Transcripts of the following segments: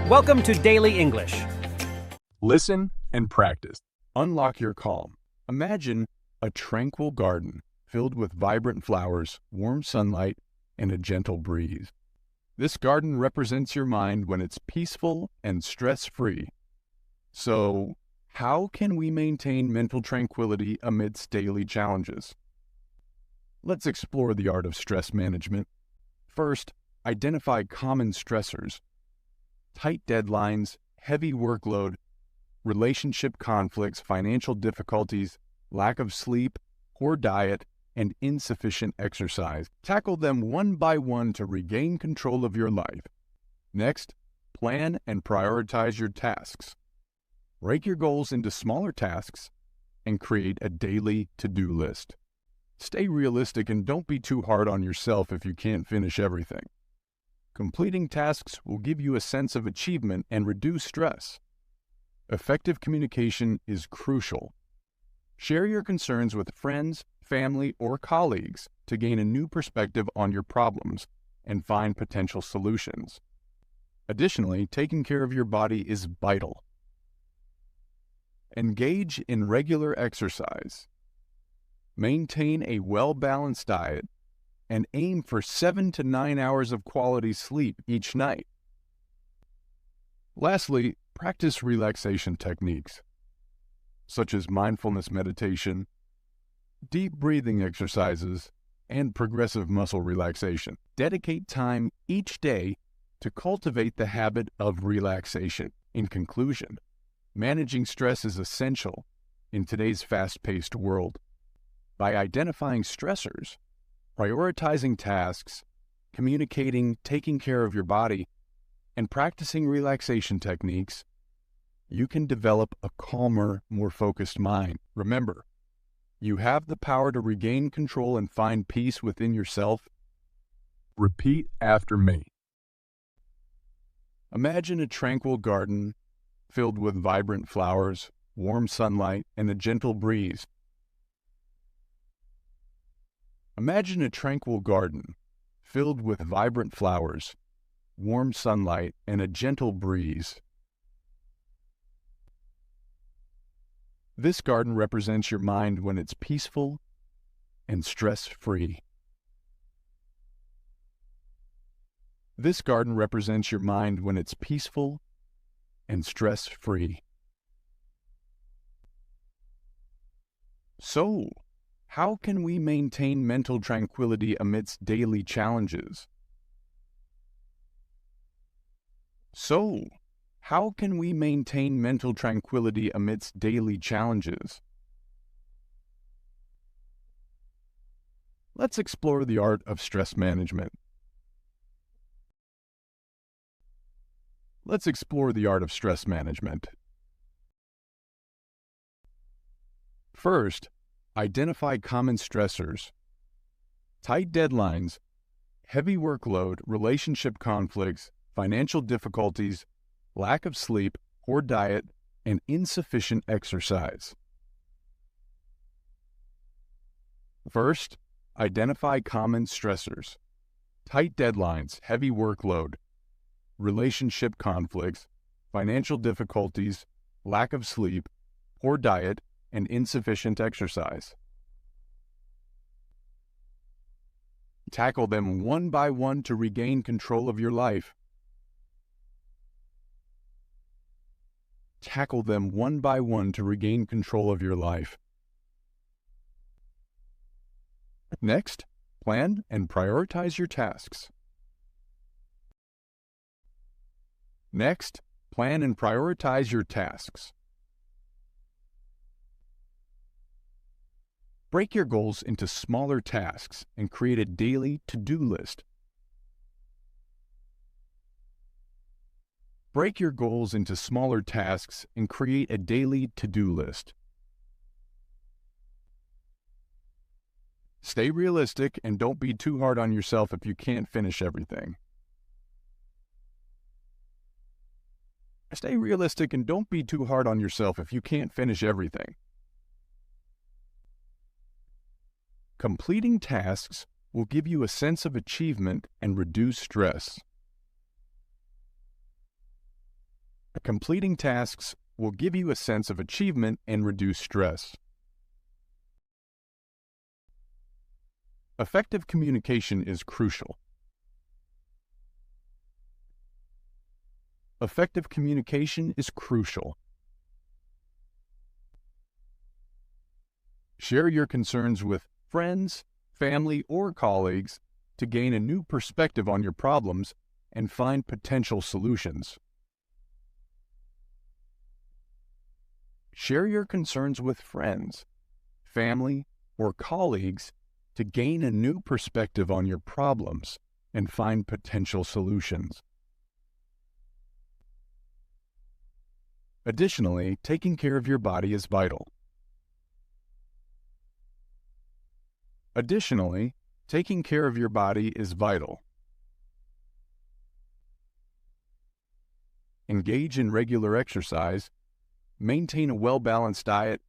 Welcome to Daily English. Listen and practice. Unlock your calm. Imagine a tranquil garden filled with vibrant flowers, warm sunlight, and a gentle breeze. This garden represents your mind when it's peaceful and stress-free. So, how can we maintain mental tranquility amidst daily challenges? Let's explore the art of stress management. First, identify common stressors. Tight deadlines, heavy workload, relationship conflicts, financial difficulties, lack of sleep, poor diet, and insufficient exercise. Tackle them one by one to regain control of your life. Next, plan and prioritize your tasks. Break your goals into smaller tasks and create a daily to-do list. Stay realistic and don't be too hard on yourself if you can't finish everything. Completing tasks will give you a sense of achievement and reduce stress. Effective communication is crucial. Share your concerns with friends, family, or colleagues to gain a new perspective on your problems and find potential solutions. Additionally, taking care of your body is vital. Engage in regular exercise. Maintain a well-balanced diet and aim for 7 to 9 hours of quality sleep each night. Lastly, practice relaxation techniques, such as mindfulness meditation, deep breathing exercises, and progressive muscle relaxation. Dedicate time each day to cultivate the habit of relaxation. In conclusion, managing stress is essential in today's fast-paced world. By identifying stressors, prioritizing tasks, communicating, taking care of your body, and practicing relaxation techniques, you can develop a calmer, more focused mind. Remember, you have the power to regain control and find peace within yourself. Repeat after me. Imagine a tranquil garden filled with vibrant flowers, warm sunlight, and a gentle breeze. Imagine a tranquil garden filled with vibrant flowers, warm sunlight, and a gentle breeze. This garden represents your mind when it's peaceful and stress-free. This garden represents your mind when it's peaceful and stress-free. So, how can we maintain mental tranquility amidst daily challenges? So, how can we maintain mental tranquility amidst daily challenges? Let's explore the art of stress management. Let's explore the art of stress management. First, identify common stressors. Tight deadlines, heavy workload, relationship conflicts, financial difficulties, lack of sleep, poor diet, and insufficient exercise. First, identify common stressors. Tight deadlines, heavy workload, relationship conflicts, financial difficulties, lack of sleep, poor diet, and insufficient exercise. Tackle them one by one to regain control of your life. Tackle them one by one to regain control of your life. Next, plan and prioritize your tasks. Next, plan and prioritize your tasks. Break your goals into smaller tasks and create a daily to-do list. Break your goals into smaller tasks and create a daily to-do list. Stay realistic and don't be too hard on yourself if you can't finish everything. Stay realistic and don't be too hard on yourself if you can't finish everything. Completing tasks will give you a sense of achievement and reduce stress. Completing tasks will give you a sense of achievement and reduce stress. Effective communication is crucial. Effective communication is crucial. Share your concerns with friends, family, or colleagues to gain a new perspective on your problems and find potential solutions. Share your concerns with friends, family, or colleagues to gain a new perspective on your problems and find potential solutions. Additionally, taking care of your body is vital. Additionally, taking care of your body is vital. Engage in regular exercise, maintain a well-balanced diet,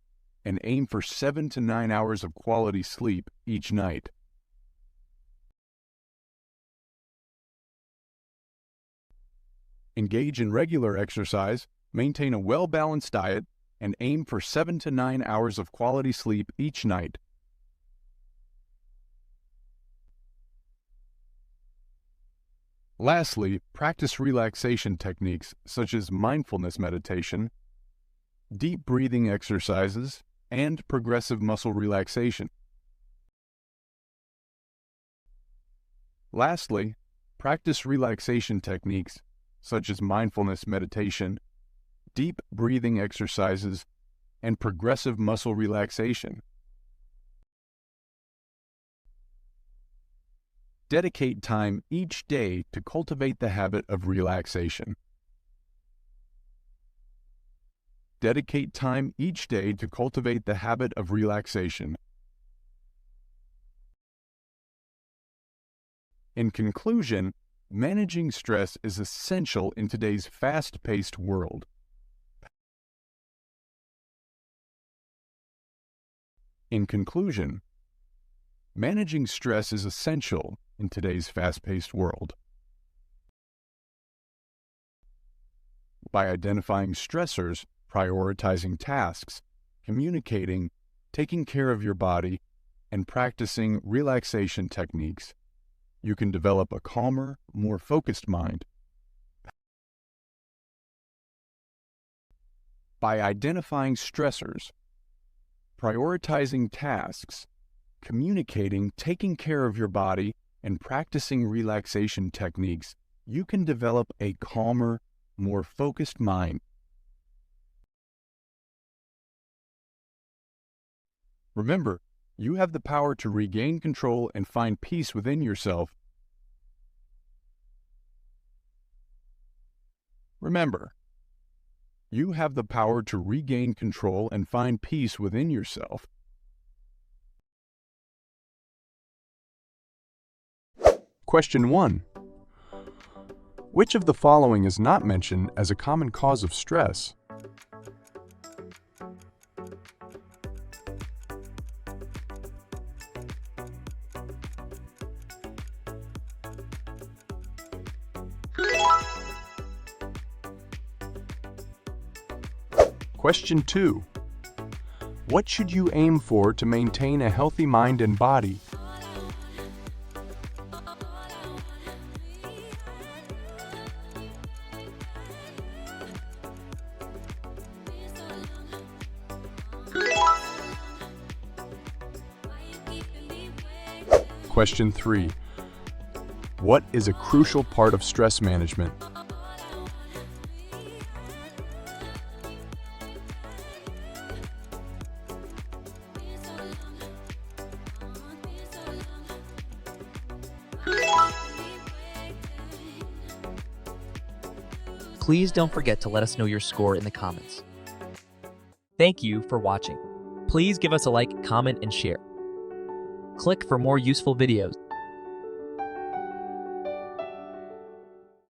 and aim for 7 to 9 hours of quality sleep each night. Engage in regular exercise, maintain a well-balanced diet, and aim for 7 to 9 hours of quality sleep each night. Lastly, practice relaxation techniques such as mindfulness meditation, deep breathing exercises, and progressive muscle relaxation. Lastly, practice relaxation techniques such as mindfulness meditation, deep breathing exercises, and progressive muscle relaxation. Dedicate time each day to cultivate the habit of relaxation. Dedicate time each day to cultivate the habit of relaxation. In conclusion, managing stress is essential in today's fast-paced world. In conclusion, managing stress is essential in today's fast-paced world. By identifying stressors, prioritizing tasks, communicating, taking care of your body, and practicing relaxation techniques, you can develop a calmer, more focused mind. By identifying stressors, prioritizing tasks, communicating, taking care of your body, and practicing relaxation techniques, you can develop a calmer, more focused mind. Remember, you have the power to regain control and find peace within yourself. Remember, you have the power to regain control and find peace within yourself. Question 1. Which of the following is not mentioned as a common cause of stress? Question 2. What should you aim for to maintain a healthy mind and body? Question 3. What is a crucial part of stress management? Please don't forget to let us know your score in the comments. Thank you for watching. Please give us a like, comment, and share. Click for more useful videos.